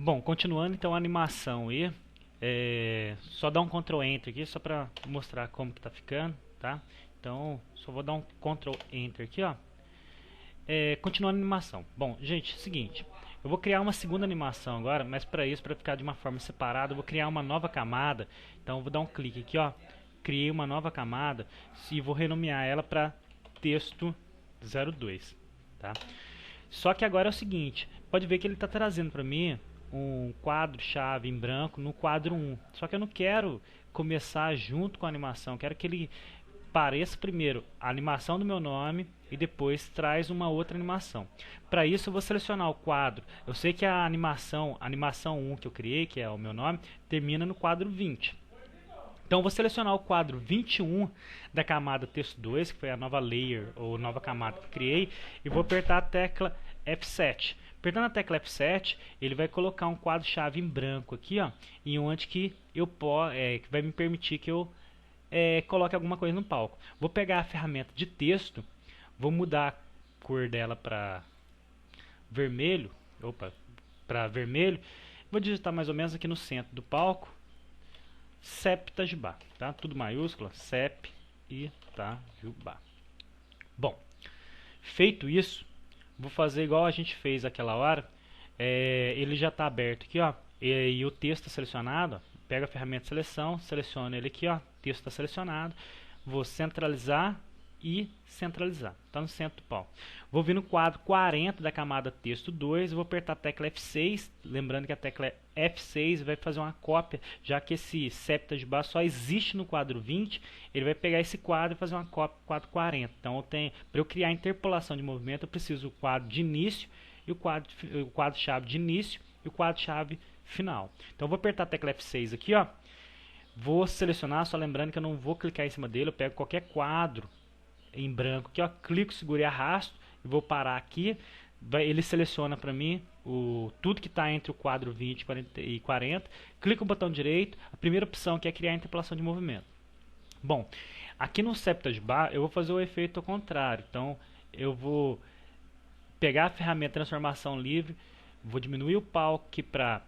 Bom, continuando então a animação aí, só dar um Ctrl Enter aqui só para mostrar como que tá ficando, tá? Então, só vou dar um Ctrl Enter aqui, ó. Continuando a animação. Bom, gente, seguinte, eu vou criar uma segunda animação agora, mas para isso, para ficar de uma forma separada, eu vou criar uma nova camada. Então, eu vou dar um clique aqui, ó. Criei uma nova camada e vou renomear ela para texto 02, tá? Só que agora é o seguinte, pode ver que ele está trazendo para mim um quadro-chave em branco no quadro 1. Só que eu não quero começar junto com a animação, quero que ele pareça primeiro a animação do meu nome e depois traz uma outra animação. Para isso eu vou selecionar o quadro. Eu sei que a animação 1 que eu criei, que é o meu nome, termina no quadro 20. Então eu vou selecionar o quadro 21 da camada texto 2, que foi a nova layer ou nova camada que eu criei, e vou apertar a tecla F7. Apertando a tecla F7, ele vai colocar um quadro-chave em branco aqui, ó, e onde que que vai me permitir que eu coloque alguma coisa no palco. Vou pegar a ferramenta de texto, vou mudar a cor dela para vermelho, vou digitar mais ou menos aqui no centro do palco, CEP Itajubá, tá? Tudo maiúscula, CEP Itajubá. Bom, feito isso, vou fazer igual a gente fez aquela hora. Ele já está aberto aqui, ó, e o texto está selecionado. Ó, pega a ferramenta de seleção, seleciono ele aqui, ó, texto está selecionado. Vou centralizar e centralizar. Está no centro do palco. Vou vir no quadro 40 da camada texto 2, vou apertar a tecla F6, lembrando que a tecla F6 vai fazer uma cópia, já que esse CEP Itajubá só existe no quadro 20, ele vai pegar esse quadro e fazer uma cópia do quadro 40. Então, para eu criar interpolação de movimento, eu preciso do quadro de início, e o quadro-chave de início e o quadro-chave final. Então, eu vou apertar a tecla F6 aqui, ó. Vou selecionar, só lembrando que eu não vou clicar em cima dele, eu pego qualquer quadro em branco aqui, ó, clico, seguro e arrasto e vou parar aqui. Ele seleciona para mim tudo que está entre o quadro 20 e 40. Clico no botão direito, a primeira opção que é criar interpolação de movimento. Bom, aqui no CEP Itajubá eu vou fazer o efeito ao contrário. Então eu vou pegar a ferramenta transformação livre, vou diminuir o palco aqui para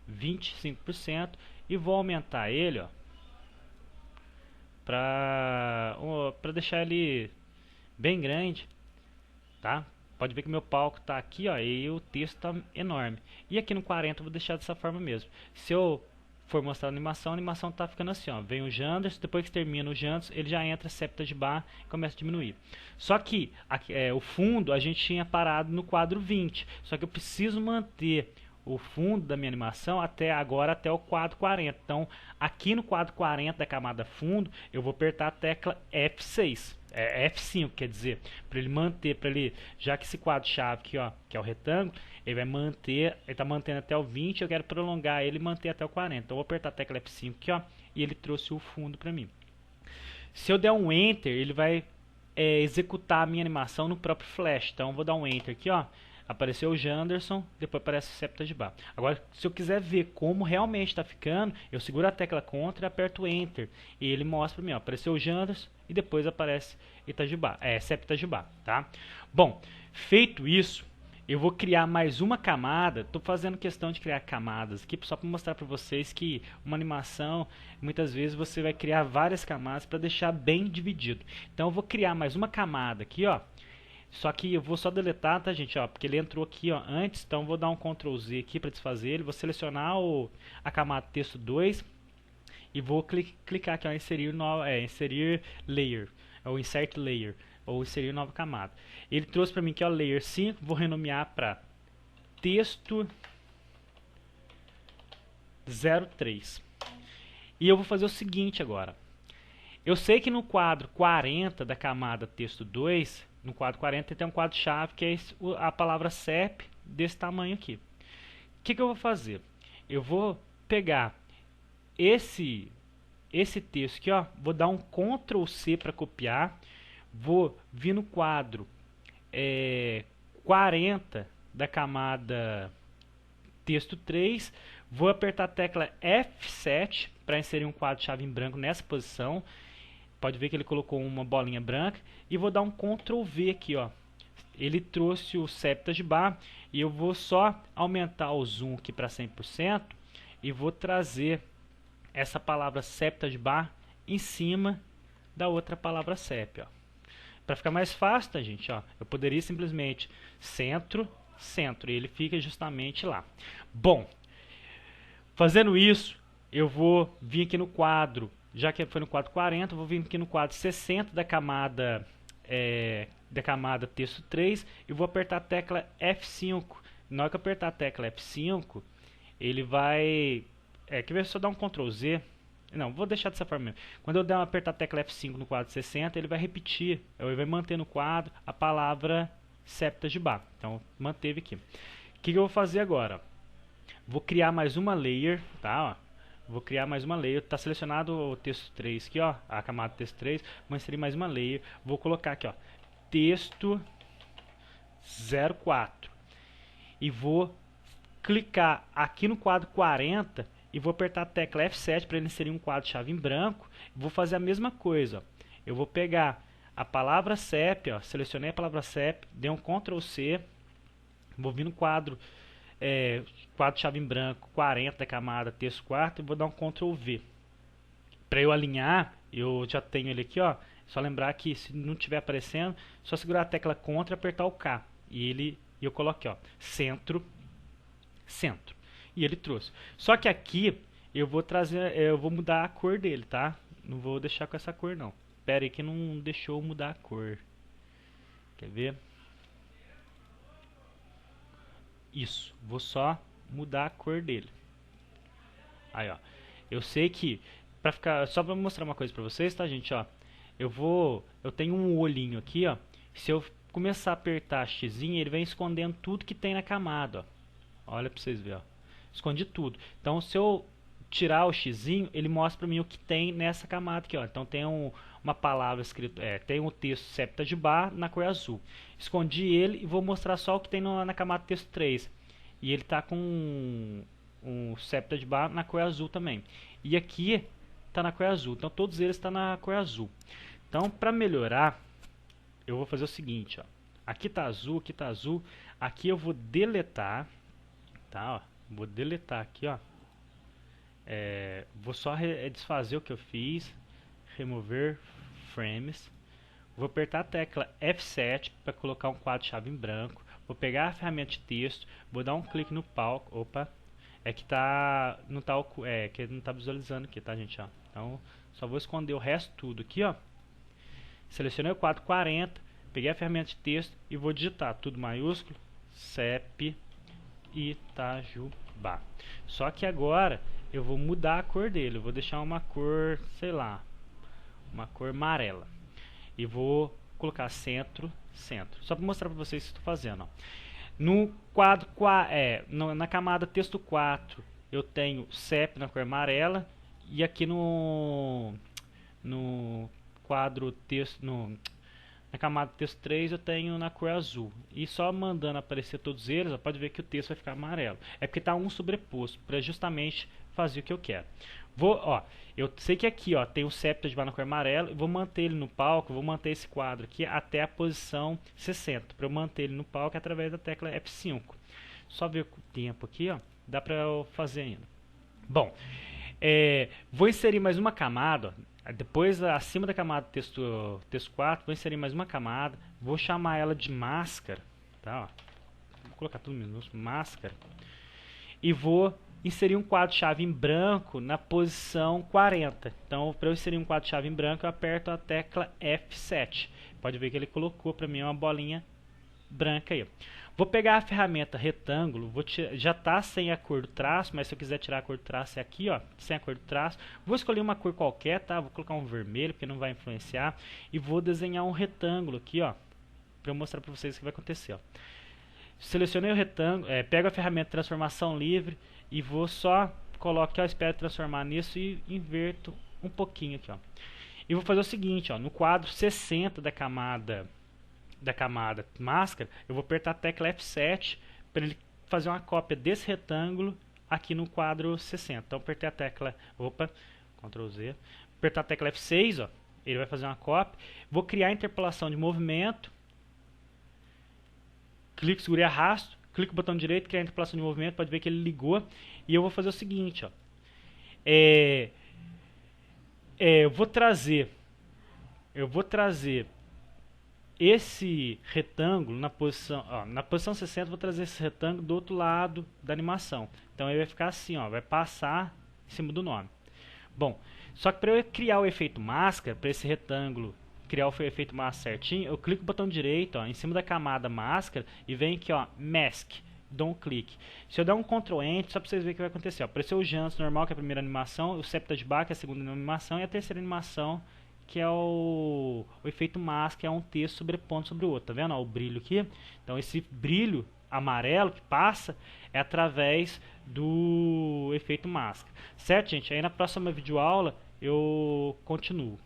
25% e vou aumentar ele, ó, para deixar ele bem grande, tá? Pode ver que meu palco está aqui, ó, e o texto está enorme. E aqui no 40 eu vou deixar dessa forma mesmo. Se eu for mostrar a animação está ficando assim, ó. Vem o Janderson, depois que termina o Janderson, ele já entra CEP Itajubá e começa a diminuir. Só que o fundo a gente tinha parado no quadro 20. Só que eu preciso manter o fundo da minha animação até o quadro 40. Então, aqui no quadro 40 da camada fundo, eu vou apertar a tecla F6. F5, quer dizer, para ele manter, já que esse quadro-chave aqui, ó, que é o retângulo, ele vai manter, ele está mantendo até o 20, eu quero prolongar ele e manter até o 40. Então, eu vou apertar a tecla F5 aqui, ó, e ele trouxe o fundo para mim. Se eu der um Enter, ele vai executar a minha animação no próprio Flash. Então, eu vou dar um Enter aqui, ó. Apareceu o Janderson, depois aparece o CEP Itajubá. Agora, se eu quiser ver como realmente está ficando, eu seguro a tecla Ctrl e aperto Enter. E ele mostra para mim, ó, apareceu o Janderson e depois aparece CEP Itajubá, tá? Bom, feito isso, eu vou criar mais uma camada. Estou fazendo questão de criar camadas aqui só para mostrar para vocês que uma animação, muitas vezes você vai criar várias camadas para deixar bem dividido. Então eu vou criar mais uma camada aqui, ó. Só que eu vou só deletar, tá, gente? Ó, porque ele entrou aqui, ó, antes. Então, vou dar um Ctrl Z aqui para desfazer ele. Vou selecionar a camada texto 2 e vou clicar aqui, ó, inserir layer, ou insert layer, ou inserir nova camada. Ele trouxe para mim aqui, ó, layer 5. Vou renomear para texto 03. E eu vou fazer o seguinte agora. Eu sei que no quadro 40 da camada texto 2, no quadro 40 tem um quadro-chave que é a palavra CEP desse tamanho aqui. O que eu vou fazer? Eu vou pegar esse texto aqui, ó, vou dar um Ctrl C para copiar, vou vir no quadro 40 da camada texto 3, vou apertar a tecla F7 para inserir um quadro-chave em branco nessa posição. Pode ver que ele colocou uma bolinha branca. E vou dar um Ctrl V aqui, ó. ele trouxe o septagebar e eu vou só aumentar o zoom aqui para 100% e vou trazer essa palavra septagebar em cima da outra palavra sep, ó. Para ficar mais fácil, tá, gente, ó, eu poderia simplesmente centro, centro, e ele fica justamente lá. Bom, fazendo isso, eu vou vir aqui no quadro, já que foi no quadro 40, eu vou vir aqui no quadro 60 da camada texto 3 e vou apertar a tecla F5. Na hora que eu apertar a tecla F5, ele vai... quer ver, só dar um Ctrl Z. Não, vou deixar dessa forma mesmo. Quando eu apertar a tecla F5 no quadro 60, ele vai repetir, ele vai manter no quadro a palavra septagebar. Então, manteve aqui. O que eu vou fazer agora? Vou criar mais uma layer, tá? Ó. Vou criar mais uma layer. Está selecionado o texto 3 aqui, ó, a camada texto 3. Vou inserir mais uma layer. Vou colocar aqui, ó, texto 04. E vou clicar aqui no quadro 40 e vou apertar a tecla F7 para ele inserir um quadro-chave em branco. Vou fazer a mesma coisa, ó. Eu vou pegar a palavra CEP, ó, selecionei a palavra CEP, dei um Ctrl C, vou vir no quadro quadro-chave em branco 40 da camada texto 4 e vou dar um Ctrl V. Para eu alinhar, eu já tenho ele aqui, ó. Só lembrar que se não estiver aparecendo, só segurar a tecla Ctrl e apertar o K. E eu coloquei, ó, centro, centro. E ele trouxe. Só que aqui eu vou mudar a cor dele, tá? Não vou deixar com essa cor não. Pera aí que não deixou mudar a cor. Quer ver? Isso, vou só mudar a cor dele. Aí, ó. Eu sei que só para mostrar uma coisa para vocês, tá, gente, ó. Eu tenho um olhinho aqui, ó. Se eu começar a apertar X, ele vem escondendo tudo que tem na camada, ó. Olha para vocês verem, ó. Escondi tudo. Então, se eu tirar o X, ele mostra para mim o que tem nessa camada aqui, ó. Então, tem uma palavra escrita, tem um texto septagebar na cor azul. Escondi ele e vou mostrar só o que tem na camada texto 3. E ele está com um septagebar na cor azul também. E aqui está na cor azul. Então, todos eles estão na cor azul. Então, para melhorar, eu vou fazer o seguinte, ó. Aqui está azul, aqui está azul. Aqui eu vou deletar, tá, ó. Vou deletar aqui, ó. Vou só desfazer o que eu fiz. Remover frames. Vou apertar a tecla F7 para colocar um quadro-chave em branco. Vou pegar a ferramenta de texto. Vou dar um clique no palco. Opa. Que não tá visualizando aqui, tá, gente? Ó. Então, só vou esconder o resto tudo aqui, ó. Selecionei o quadro 40. Peguei a ferramenta de texto e vou digitar tudo maiúsculo. CEP Itajubá. Só que agora eu vou mudar a cor dele. Eu vou deixar uma cor, sei lá, uma cor amarela. E vou colocar centro, centro. Só para mostrar para vocês o que estou fazendo, ó. No quadro, na camada texto 4, eu tenho CEP na cor amarela. E aqui no quadro texto, na camada texto 3 eu tenho na cor azul. E só mandando aparecer todos eles, ó, pode ver que o texto vai ficar amarelo. É porque está um sobreposto, para justamente fazer o que eu quero. Eu sei que aqui, ó, tem o septagebar na cor amarela. Eu vou manter ele no palco, vou manter esse quadro aqui até a posição 60. Para eu manter ele no palco através da tecla F5. Só ver o tempo aqui, ó, dá para eu fazer ainda. Bom, vou inserir mais uma camada, ó. Depois, acima da camada texto 4, vou inserir mais uma camada. Vou chamar ela de máscara, tá, ó. Vou colocar tudo minúsculo, máscara. E vou inserir um quadro-chave em branco na posição 40. Então, para eu inserir um quadro-chave em branco, eu aperto a tecla F7. Pode ver que ele colocou para mim uma bolinha branca aí. Vou pegar a ferramenta retângulo, já está sem a cor do traço, mas se eu quiser tirar a cor do traço é aqui, ó, sem a cor do traço. Vou escolher uma cor qualquer, tá? Vou colocar um vermelho, porque não vai influenciar. E vou desenhar um retângulo aqui, ó, para eu mostrar para vocês o que vai acontecer, ó. Selecionei o retângulo, pego a ferramenta de transformação livre e vou só colocar, espero transformar nisso e inverto um pouquinho aqui, ó. E vou fazer o seguinte, ó, no quadro 60 da camada máscara, eu vou apertar a tecla F7 para ele fazer uma cópia desse retângulo aqui no quadro 60. Então apertei a tecla, Ctrl Z, apertar a tecla F6, ó, ele vai fazer uma cópia. Vou criar a interpolação de movimento clico, seguro e arrasto, clico no botão direito, criar interpolação de movimento, pode ver que ele ligou. E eu vou fazer o seguinte, ó. Eu vou trazer esse retângulo na posição 60, vou trazer esse retângulo do outro lado da animação. Então ele vai ficar assim, ó, vai passar em cima do nome. Bom, só que para eu criar o efeito máscara, para esse retângulo criar o efeito máscara certinho, eu clico no botão direito, ó, em cima da camada máscara e vem aqui, ó, Mask. Dou um clique. Se eu der um Ctrl Enter, só para vocês verem o que vai acontecer. Ó, apareceu o Jans normal, que é a primeira animação, o Septadback, que é a segunda animação, e a terceira animação, que é o efeito máscara, que é um texto sobrepondo sobre o outro. Tá vendo? Ó, o brilho aqui. Então esse brilho amarelo que passa é através do efeito máscara. Certo, gente? Aí na próxima videoaula eu continuo.